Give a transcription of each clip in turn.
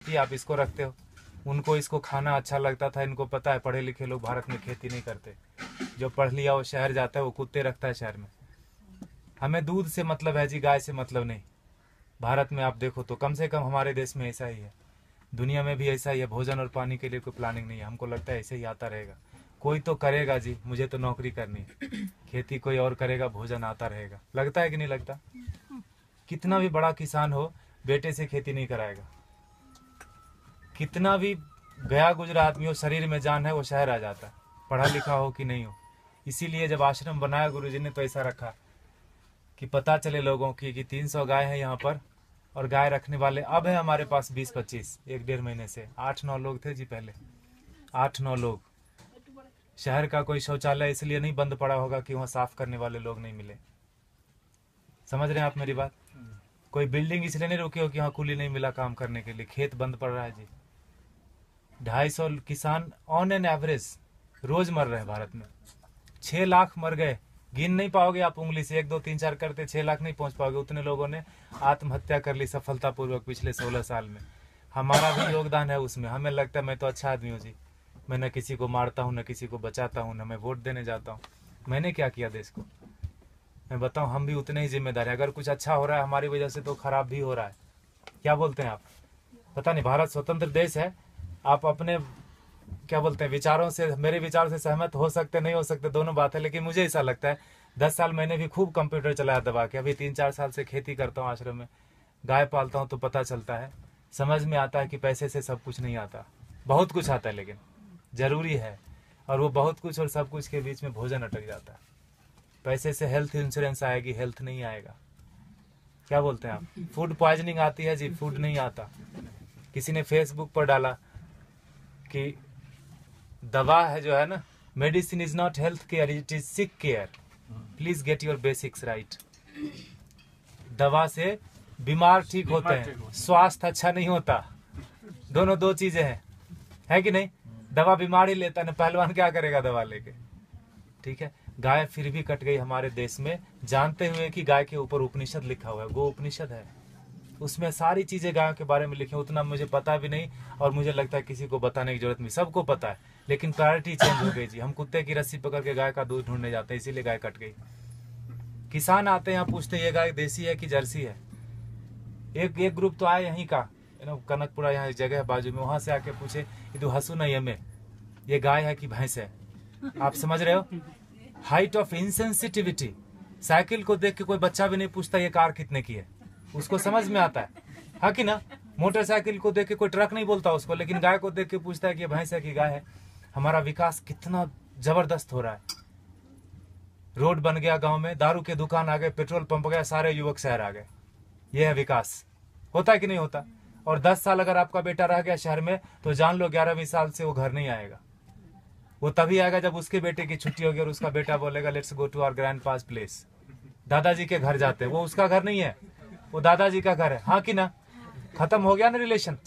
कि आप इसको रखते हो। उनको इसको खाना अच्छा लगता था। इनको पता है पढ़े लिखे लोग भारत में खेती नहीं करते। जो पढ़ लिया वो शहर जाता है, वो कुत्ते रखता है शहर में। हमें दूध से मतलब है जी, गाय से मतलब नहीं। भारत में आप देखो तो कम से कम हमारे देश में ऐसा ही है, दुनिया में भी ऐसा ही है। भोजन और पानी के लिए कोई प्लानिंग नहीं है। हमको लगता है ऐसे ही आता रहेगा। कोई तो करेगा जी, मुझे तो नौकरी करनी है, खेती कोई और करेगा, भोजन आता रहेगा। लगता है कि नहीं लगता? कितना भी बड़ा किसान हो, बेटे से खेती नहीं कराएगा। कितना भी गया गुजरा आदमी हो, शरीर में जान है, वो शहर आ जाता है, पढ़ा लिखा हो कि नहीं हो। इसीलिए जब आश्रम बनाया गुरुजी ने तो ऐसा रखा कि पता चले लोगों की कि 300 गाय है यहाँ पर, और गाय रखने वाले अब है हमारे पास 20-25, 1-1.5 महीने से 8-9 लोग थे जी पहले, 8-9 लोग। शहर का कोई शौचालय इसलिए नहीं बंद पड़ा होगा कि वहाँ साफ करने वाले लोग नहीं मिले। समझ रहे हैं आप मेरी बात? कोई बिल्डिंग इसलिए नहीं रुकी हो कि वहाँ कूली नहीं मिला काम करने के लिए, खेत बंद पड़ रहा है जी। 250 किसान ऑन एन एवरेज रोज मर रहे हैं भारत में। 6 लाख मर गए, गिन नहीं पाओगे आप उंगली से, 1 2 3 4 करते 6 लाख नहीं पहुंच पाओगे। उतने लोगों ने आत्महत्या कर ली सफलतापूर्वक पिछले 16 साल में। हमारा भी योगदान है उसमें। हमें लगता है मैं तो अच्छा आदमी हूँ जी, मैं न किसी को मारता हूँ, न किसी को बचाता हूँ, न मैं वोट देने जाता हूँ। मैंने क्या किया देश को? मैं बताऊँ, हम भी उतने ही जिम्मेदार हैं। अगर कुछ अच्छा हो रहा है हमारी वजह से तो खराब भी हो रहा है। क्या बोलते हैं आप? पता नहीं, भारत स्वतंत्र देश है। आप अपने क्या बोलते हैं विचारों से, मेरे विचारों से सहमत हो सकते नहीं हो सकते, दोनों बात है, लेकिन मुझे ऐसा लगता है 10 साल मैंने भी खूब कंप्यूटर चलाया दबा के। अभी 3-4 साल से खेती करता हूँ आश्रम में, गाय पालता हूँ, तो पता चलता है, समझ में आता है कि पैसे से सब कुछ नहीं आता। बहुत कुछ आता है लेकिन जरूरी है, और वो बहुत कुछ और सब कुछ के बीच में भोजन अटक जाता है। पैसे से हेल्थ इंश्योरेंस आएगी, हेल्थ नहीं आएगा। क्या बोलते हैं आप? फूड पॉइजनिंग आती है जी, फूड नहीं आता। किसी ने फेसबुक पर डाला कि दवा है जो है ना, medicine is not health care, it is sick care, please get your basics right. दवा से बीमार ठीक होते हैं, स्वास्थ्य अच्छा नहीं होता। दोनों दो चीजें हैं, है कि नहीं? दवा बीमार ही लेता है ना, पहलवान क्या करेगा दवा लेके? ठीक है, गाय फिर भी कट गई हमारे देश में, जानते हुए कि गाय के ऊपर उपनिषद लिखा हुआ है, गो उपनिषद है, उसमें सारी चीजें गायों के बारे में लिखी। उतना मुझे पता भी नहीं, और मुझे लगता है किसी को बताने की जरूरत नहीं, सबको पता है, लेकिन प्रायोरिटी चेंज हो गई जी। हम कुत्ते की रस्सी पकड़ के गाय का दूध ढूंढने जाते हैं, इसीलिए गाय कट गई। किसान आते हैं यहाँ, पूछते ये गाय देसी है कि जर्सी है। एक ग्रुप तो आया यहीं का, कनकपुरा, यहाँ एक जगह है बाजू में, वहां से आके पूछे ये तो हसू नहीं हमें, ये गाय है कि भैंस है? आप समझ रहे हो? Height of insensitivity. साइकिल को देख के कोई बच्चा भी नहीं पूछता ये कार कितने की है, उसको समझ में आता है कि ना? मोटरसाइकिल को देख के कोई ट्रक नहीं बोलता उसको, लेकिन गाय को देख के पूछता है कि भैंस है कि गाय है। हमारा विकास कितना जबरदस्त हो रहा है। रोड बन गया गांव में, दारू के दुकान आ गए, पेट्रोल पंप गया, सारे युवक शहर आ गए। ये है विकास। होता है कि नहीं होता? और 10 साल अगर आपका बेटा रह गया शहर में, तो जान लो 11वीं साल से वो घर नहीं आएगा। वो तभी आएगा जब उसके बेटे की छुट्टी होगी और उसका बेटा बोलेगा let's go to our grandpa's place. दादाजी के घर जाते हैं, वो उसका घर नहीं है, वो दादाजी का घर है। हाँ कि ना? खत्म हो गया ना रिलेशन।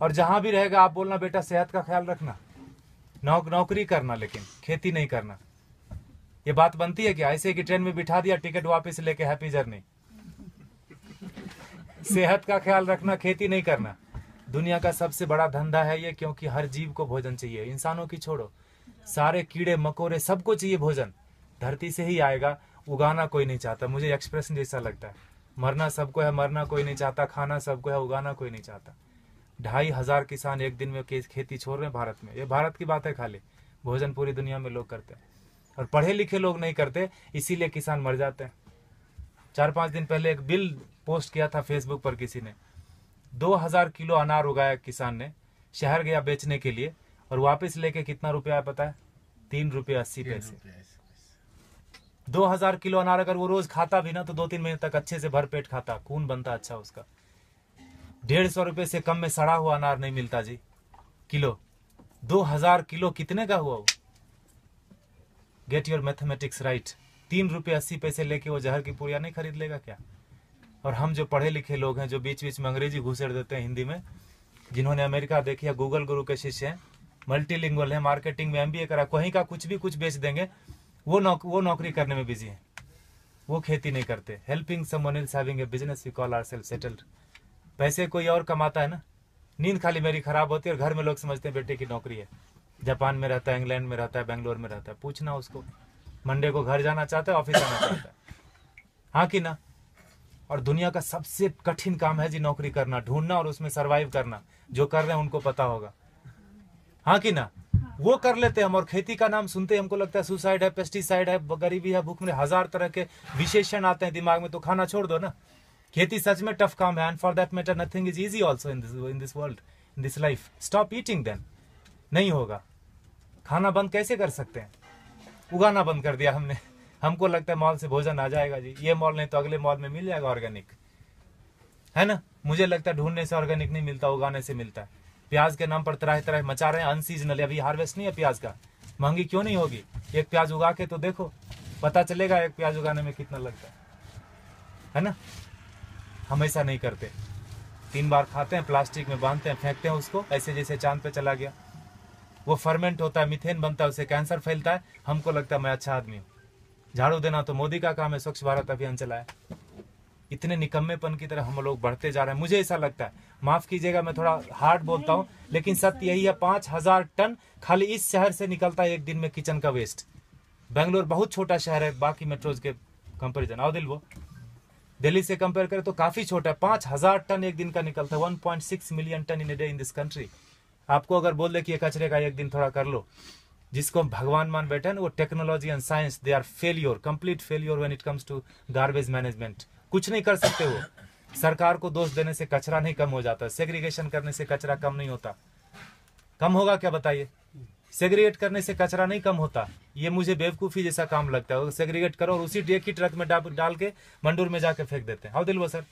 और जहां भी रहेगा आप बोलना बेटा सेहत का ख्याल रखना, नौकरी करना, लेकिन खेती नहीं करना। ये बात बनती है क्या? ऐसे कि ट्रेन में बिठा दिया, टिकट वापस लेके हैप्पी जर्नी। सेहत का ख्याल रखना, खेती नहीं करना। दुनिया का सबसे बड़ा धंधा है ये, क्योंकि हर जीव को भोजन चाहिए। इंसानों की छोड़ो, सारे कीड़े मकोड़े सबको चाहिए भोजन। धरती से ही आएगा, उगाना कोई नहीं चाहता। मुझे एक्सप्रेशन जैसा लगता है, मरना सबको है, मरना कोई नहीं चाहता, खाना सबको है, उगाना कोई नहीं चाहता। 2,500 किसान एक दिन में खेती छोड़ रहे हैं भारत में। ये भारत की बात है खाली, भोजन पूरी दुनिया में लोग करते हैं, और पढ़े लिखे लोग नहीं करते, इसीलिए किसान मर जाते हैं। 4-5 दिन पहले एक बिल पोस्ट किया था फेसबुक पर किसी ने, 2000 किलो अनार उगाया किसान ने, शहर गया बेचने के लिए, और वापस लेके कितना रुपया है पता है? 3 रुपये 80 पैसे। 2000 किलो अनार अगर वो रोज खाता भी ना, तो 2-3 महीने तक अच्छे से भरपेट खाता, खून बनता अच्छा उसका। 150 रुपए से कम में सड़ा हुआ अनार नहीं मिलता जी किलो। 2000 किलो कितने का हुआ वो? Get your mathematics right. 3 रुपये 80 पैसे लेके वो जहर की पुड़िया नहीं खरीद लेगा क्या? और हम जो पढ़े लिखे लोग हैं, जो बीच बीच में अंग्रेजी घुसेड़ देते हैं हिंदी में, जिन्होंने अमेरिका देखी है, गूगल गुरु के शिष्य हैं, मल्टीलिंगुअल है, मार्केटिंग में MBA करा, कहीं का कुछ भी कुछ बेच देंगे, वो नौकरी करने में बिजी है, वो खेती नहीं करते। Helping someone else having a business we call ourselves settled. पैसे कोई और कमाता है ना, नींद खाली मेरी खराब होती है और घर में लोग समझते हैं बेटे की नौकरी है, जापान में रहता है, इंग्लैंड में रहता है, बेंगलोर में रहता है। पूछना उसको, मंडे को घर जाना चाहता है, ऑफिस आना चाहता है, हाँ कि ना। और दुनिया का सबसे कठिन काम है जी नौकरी करना, ढूंढना और उसमें सरवाइव करना। जो कर रहे हैं उनको पता होगा, हाँ कि ना। वो कर लेते हैं हम, और खेती का नाम सुनते हैं हमको लगता है सुसाइड है, पेस्टिसाइड है, गरीबी है, भूख में, हजार तरह के विशेषण आते हैं दिमाग में। तो खाना छोड़ दो ना। खेती सच में टफ काम है, and for that matter nothing is easy also in this world, in this life. Stop eating then, नहीं होगा। खाना बंद कैसे कर सकते हैं? उगाना बंद कर दिया हमने। हमको लगता है मॉल से भोजन आ जाएगा जी, ये मॉल नहीं तो अगले मॉल में मिल जाएगा ऑर्गेनिक, है ना। मुझे लगता है ढूंढने से ऑर्गेनिक नहीं मिलता, उगाने से मिलता है। प्याज के नाम पर तरह तरह मचा रहे हैं, अनसीजनल, अभी हार्वेस्ट नहीं है प्याज का। महंगी क्यों नहीं होगी? एक प्याज उगा के तो देखो, पता चलेगा एक प्याज उगाने में कितना लगता है ना। हम ऐसा नहीं करते, 3 बार खाते हैं, प्लास्टिक में बांधते हैं, फेंकते हैं उसको, ऐसे जैसे चांद पे चला गया। वो फर्मेंट होता है, मीथेन बनता है, उससे कैंसर फैलता है। हमको लगता है मैं अच्छा आदमी हूँ। झाड़ू देना तो मोदी का काम है, स्वच्छ भारत अभियान चलाया। इतने निकम्मेपन की तरह हम लोग बढ़ते जा रहे हैं। मुझे ऐसा लगता है, माफ कीजिएगा मैं थोड़ा हार्ड बोलता हूँ, लेकिन सत्य यही है, 5000 टन खाली इस शहर से निकलता है एक दिन में किचन का वेस्ट। बेंगलोर बहुत छोटा शहर है बाकी मेट्रोज के कंपेरिजन, आओ दिल वो दिल्ली से कंपेयर करें तो काफी छोटा है। 5000 टन एक दिन का निकलता है, 1.6 million ton in a day in this country. आपको अगर बोल दे कि ये कचरे का एक दिन थोड़ा कर लो, जिसको भगवान मान बैठे ना, वो technology and science, they are failure, complete failure when it comes to garbage management. कुछ नहीं कर सकते वो। सरकार को दोष देने से कचरा नहीं कम हो जाता, सेग्रीगेशन करने से कचरा कम नहीं होता। कम होगा क्या बताइए? सेग्रीगेट करने से कचरा नहीं कम होता। ये मुझे बेवकूफी जैसा काम लगता है। सेग्रीगेट करो और उसी एक ही ट्रक में डाल के मंडूर में जाके फेंक देते हैं। हाउ दिल वो सर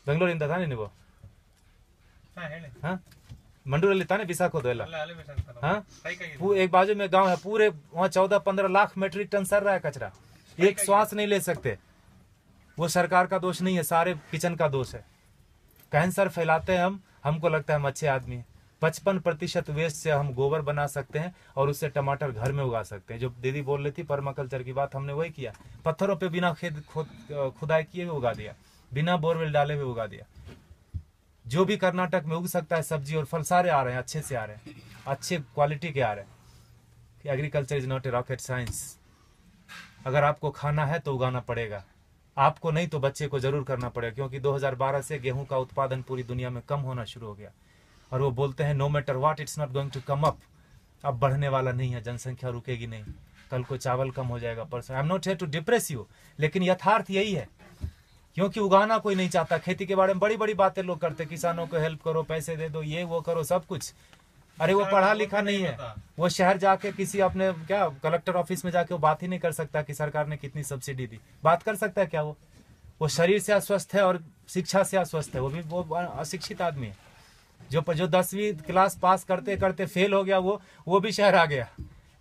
बेंगलोर इंदा था नहीं वो, हाँ मंडूर लेता ने विशाखो दोला, हाँ एक बाजू में गांव है, पूरे वहाँ 14-15 लाख मेट्रिक टन सर रहा है कचरा, एक श्वास नहीं ले सकते। वो सरकार का दोष नहीं है, सारे किचन का दोष है। कैंसर फैलाते हैं हम, हमको लगता है हम अच्छे आदमी हैं। 55% वेस्ट से हम गोबर बना सकते हैं और उससे टमाटर घर में उगा सकते हैं। जो दीदी बोल रही थी पर्माकल्चर की बात, हमने वही किया। पत्थरों पे बिना खुदाई किए हुए उगा दिया, बिना बोरवेल डाले हुए उगा दिया। जो भी कर्नाटक में उग सकता है सब्जी और फल सारे आ रहे हैं, अच्छे से आ रहे हैं, अच्छे क्वालिटी के आ रहे हैं। Agriculture is not a rocket science. अगर आपको खाना है तो उगाना पड़ेगा, आपको नहीं तो बच्चे को जरूर करना पड़ेगा। क्योंकि 2012 से गेहूं का उत्पादन पूरी दुनिया में कम होना शुरू हो गया। और वो बोलते हैं no matter what it's not going to come up. अब बढ़ने वाला नहीं है, जनसंख्या रुकेगी नहीं। कल को चावल कम हो जाएगा, परसों। I am not here to depress you, लेकिन यथार्थ यही है। क्योंकि उगाना कोई नहीं चाहता। खेती के बारे में बड़ी बड़ी बातें लोग करते, किसानों को हेल्प करो, पैसे दे दो, ये वो करो, सब कुछ। अरे वो पढ़ा लिखा नहीं है, वो शहर जाके किसी अपने क्या कलेक्टर ऑफिस में जाके वो बात ही नहीं कर सकता कि सरकार ने कितनी सब्सिडी दी। बात कर सकता है क्या? वो शरीर से अस्वस्थ है और शिक्षा से अस्वस्थ है। वो अशिक्षित आदमी है। जो 10वीं क्लास पास करते करते फेल हो गया, वो भी शहर आ गया।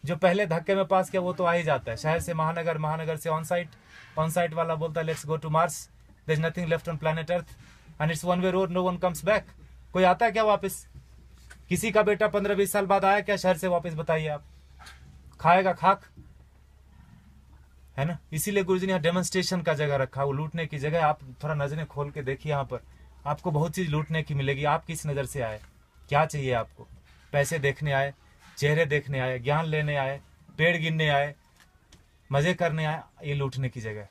जो पहले धक्के में पास किया वो तो आ ही जाता है। शहर से महानगर, महानगर से ऑन साइट वाला बोलता है let's go to Mars, there is nothing left on planet Earth and it's one way road, no one comes back. कोई आता है क्या वापस? किसी का बेटा 15-20 साल बाद आया क्या शहर से वापस? बताइए आप। खाएगा खाक, है ना। इसीलिए गुरुजी ने यहाँ डेमोन्स्ट्रेशन का जगह रखा, वो लूटने की जगह। आप थोड़ा नजरें खोल के देखिए, यहाँ पर आपको बहुत चीज लूटने की मिलेगी। आप किस नजर से आए, क्या चाहिए आपको? पैसे देखने आए, चेहरे देखने आए, ज्ञान लेने आए, पेड़ गिनने आए, मजे करने आए? ये लूटने की जगह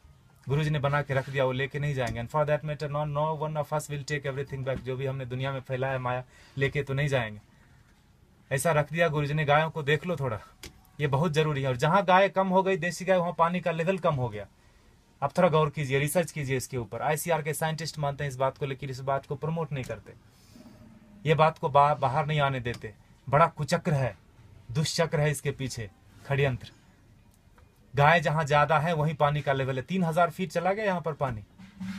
गुरुजी ने बना के रख दिया, वो लेके नहीं जाएंगे। And for that matter no one of us will take everything back. जो भी हमने दुनिया में फैलाया माया, लेके तो नहीं जाएंगे। ऐसा रख दिया गुरुजी ने। गायों को देख लो थोड़ा, ये बहुत जरूरी है। और जहां गाय कम हो गई, देसी गाय, वहां पानी का लेवल कम हो गया। आप थोड़ा गौर कीजिए, रिसर्च कीजिए इसके ऊपर। आईसीआर के साइंटिस्ट मानते हैं इस बात को, लेकिन इस बात को प्रमोट नहीं करते, ये बात को बाहर नहीं आने देते। बड़ा कुचक्र है, दुष्चक्र है इसके पीछे, षड्यंत्र। गाय जहां ज्यादा है वहीं पानी का लेवल है। 3000 फीट चला गया यहाँ पर पानी,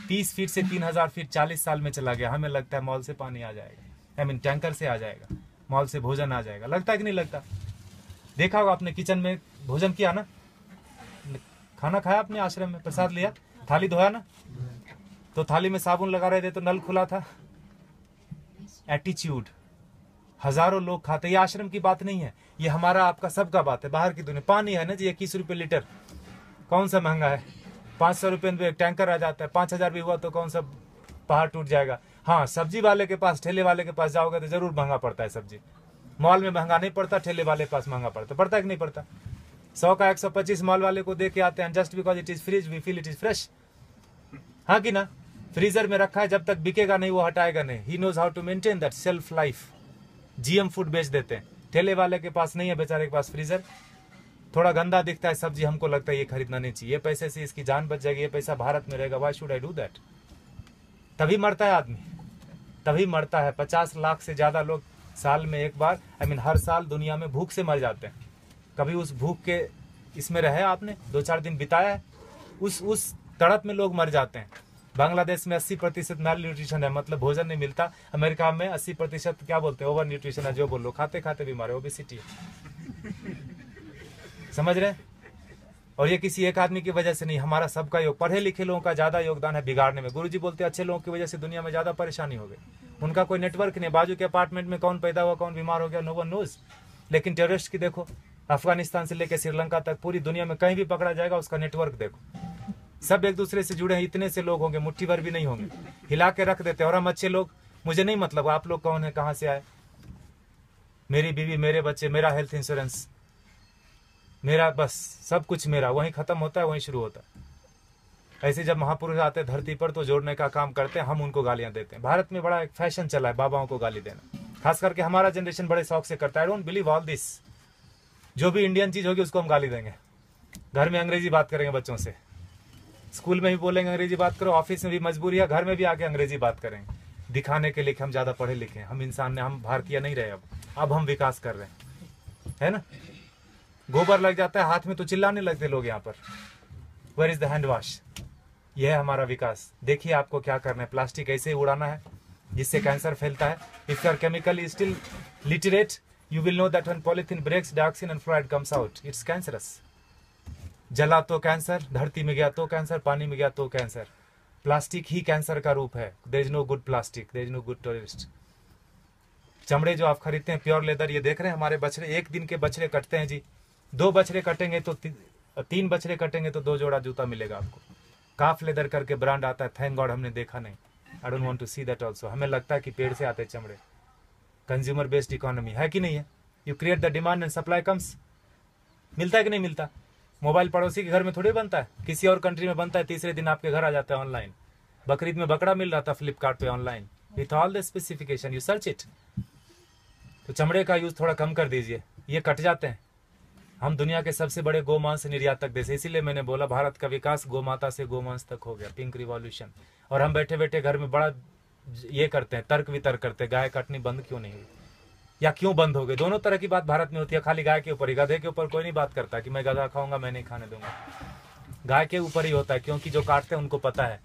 30 फीट से 3000 फीट 40 साल में चला गया। हमें लगता है मॉल से पानी आ जाएगा, आई मीन टैंकर से आ जाएगा, मॉल से भोजन आ जाएगा। लगता है कि नहीं लगता? देखा होगा आपने, किचन में भोजन किया ना, खाना खाया आपने, आश्रम में प्रसाद लिया, थाली धोया ना, तो थाली में साबुन लगा रहे थे तो नल खुला था। एटीट्यूड। हजारों लोग खाते। ये आश्रम की बात नहीं है, ये हमारा आपका सबका बात है। बाहर की दुनिया पानी है ना जी, 21 रुपए लीटर, कौन सा महंगा है? 500 रुपए में टैंकर आ जाता है। 5000 भी हुआ तो कौन सा पहाड़ टूट जाएगा? हाँ, सब्जी वाले के पास, ठेले वाले के पास जाओगे तो जरूर महंगा पड़ता है सब्जी। मॉल में महंगा नहीं पड़ता, ठेले वाले के पास महंगा पड़ता है कि नहीं पड़ता? 100 का 125 मॉल वाले को दे के आते हैं, just because it is fridge we feel it is fresh. हाँ कि ना? फ्रीजर में रखा है, जब तक बिकेगा नहीं वो हटाएगा नहीं। He knows how to maintain that self life. GM food बेच देते हैं। ठेले वाले के पास नहीं है बेचारे के पास फ्रीजर, थोड़ा गंदा दिखता है सब्जी, हमको लगता है ये खरीदना नहीं चाहिए, ये पैसे से इसकी जान बच जाएगी, ये पैसा भारत में रहेगा, why should I do that? तभी मरता है आदमी, तभी मरता है। 50 लाख से ज्यादा लोग साल में एक बार, हर साल दुनिया में भूख से मर जाते हैं। कभी उस भूख के इसमें रहे आपने, 2-4 दिन बिताया है, उस तड़प में लोग मर जाते हैं। बांग्लादेश में 80% मैल न्यूट्रिशन है, मतलब भोजन नहीं मिलता। अमेरिका में 80% क्या बोलते हैं, ओवर न्यूट्रिशन है, जो बोलो, खाते खाते बीमार है, ओबेसिटी है। समझ रहे? और ये किसी एक आदमी की वजह से नहीं, हमारा सबका योग, पढ़े लिखे लोगों का ज्यादा योगदान है बिगाड़ने में। गुरुजी बोलते हैं अच्छे लोगों की वजह से दुनिया में ज्यादा परेशानी हो गई। उनका कोई नेटवर्क नहीं, बाजू के अपार्टमेंट में कौन पैदा हुआ, कौन बीमार हो गया, नो वन नोज। लेकिन टेररिस्ट की देखो, अफगानिस्तान से लेकर श्रीलंका तक पूरी दुनिया में कहीं भी पकड़ा जाएगा, उसका नेटवर्क देखो, सब एक दूसरे से जुड़े हैं। इतने से लोग होंगे, मुट्ठी भर भी नहीं होंगे, हिला के रख देते हैं। और हम अच्छे लोग, मुझे नहीं मतलब आप लोग कौन है, कहाँ से आए, मेरी बीवी, मेरे बच्चे, मेरा हेल्थ इंश्योरेंस, मेरा बस सब कुछ मेरा, वहीं खत्म होता है, वहीं शुरू होता है। ऐसे जब महापुरुष आते हैं धरती पर तो जोड़ने का काम करते हैं, हम उनको गालियां देते हैं। भारत में बड़ा एक फैशन चला है बाबाओं को गाली देना, खास करके हमारा जनरेशन बड़े शौक से करता है। I don't believe all this. जो भी इंडियन चीज होगी उसको हम गाली देंगे। घर में अंग्रेजी बात करेंगे बच्चों से, स्कूल में भी बोलेंगे अंग्रेजी बात करो, ऑफिस में भी मजबूरी है, घर में भी आके अंग्रेजी बात करेंगे, दिखाने के लिए हम ज्यादा पढ़े लिखे हैं, हम इंसान ने, हम भारतीय नहीं रहे। अब हम विकास कर रहे हैं, है ना? गोबर लग जाता है हाथ में तो चिल्लाने लगते लोग यहाँ पर, where is the hand wash? यह है हमारा विकास। देखिए आपको क्या करना है, प्लास्टिक ऐसे ही उड़ाना है जिससे कैंसर फैलता है। If you are chemically still literate, you will know that when polythene breaks, dioxin and fluoride comes out, it's cancerous. जला तो कैंसर, धरती में गया तो कैंसर, पानी में गया तो कैंसर। प्लास्टिक ही कैंसर का रूप है। there is no good plastic, there is no good terrorist. चमड़े जो आप खरीदते हैं प्योर लेदर, ये देख रहे हैं हमारे बछड़े, एक दिन के बछड़े कटते हैं जी। 2 बछड़े कटेंगे तो 3 बछड़े कटेंगे तो 2 जोड़ा जूता मिलेगा आपको। काफ लेदर करके ब्रांड आता है, थैंक गॉड हमने देखा नहीं। I don't want to see that also. हमें लगता है कि पेड़ से आते चमड़े। कंज्यूमर बेस्ड इकोनॉमी है कि नहीं है? You create the demand and supply comes. मिलता है कि नहीं मिलता? मोबाइल पड़ोसी के घर में थोड़ी बनता है, किसी और कंट्री में बनता है, तीसरे दिन आपके घर आ जाता है ऑनलाइन। बकरीद में बकरा मिल रहा था फ्लिपकार्ट पे online, with all the specification, you search it. तो चमड़े का यूज थोड़ा कम कर दीजिए, ये कट जाते हैं। हम दुनिया के सबसे बड़े गोमांस निर्यातक देश, इसीलिए मैंने बोला भारत का विकास गोमाता से गोमांस तक हो गया, पिंक रिवॉल्यूशन। और हम बैठे बैठे घर में बड़ा ये करते हैं, तर्क वितर्क करते हैं, गाय काटनी बंद क्यों नहीं हुई या क्यों बंद हो गई। दोनों तरह की बात भारत में होती है, खाली गाय के ऊपर ही। गधे के ऊपर कोई नहीं बात करता कि मैं गधा खाऊंगा, मैं नहीं खाने दूंगा। गाय के ऊपर ही होता है, क्योंकि जो काटते हैं उनको पता है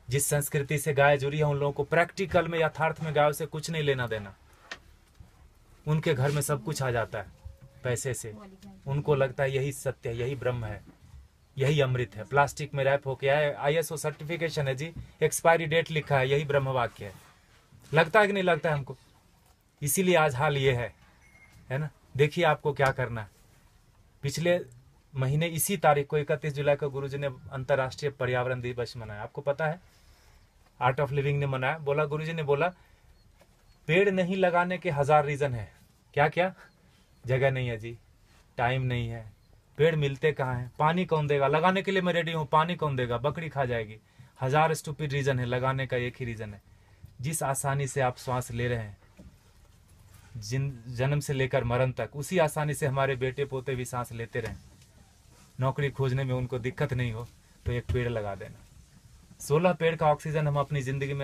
जिस संस्कृति से गाय जुड़ी है उन लोगों को प्रैक्टिकल में, यथार्थ में गायों से कुछ नहीं लेना देना। उनके घर में सब कुछ आ जाता है पैसे से। उनको लगता है यही सत्य है, यही ब्रह्म है, यही अमृत है। प्लास्टिक में रैप होके आए, ISO सर्टिफिकेशन है जी, एक्सपायरी डेट लिखा है, यही ब्रह्म वाक्य है। लगता है कि नहीं लगता है हमको? इसीलिए आज हाल ये है ना। देखिए आपको क्या करना है। पिछले महीने इसी तारीख को 31 जुलाई को गुरुजी ने अंतर्राष्ट्रीय पर्यावरण दिवस मनाया। आपको पता है, आर्ट ऑफ लिविंग ने मनाया। बोला, गुरुजी ने बोला पेड़ नहीं लगाने के 1000 रीजन है। क्या क्या? जगह नहीं है जी, टाइम नहीं है, पेड़ मिलते कहाँ हैं, पानी कौन देगा, लगाने के लिए मैं रेडी हूँ, पानी कौन देगा, बकरी खा जाएगी। 1000 स्टूपिड रीजन है, लगाने का एक ही रीजन है। जिस आसानी से आप श्वास ले रहे हैं जन्म से लेकर मरण तक, उसी आसानी से हमारे बेटे पोते भी सांस लेते रहें। नौकरी खोजने में उनको दिक्कत नहीं हो तो एक पेड़ लगा देना। 16 पेड़ का ऑक्सीजन हम अपनी जिंदगी में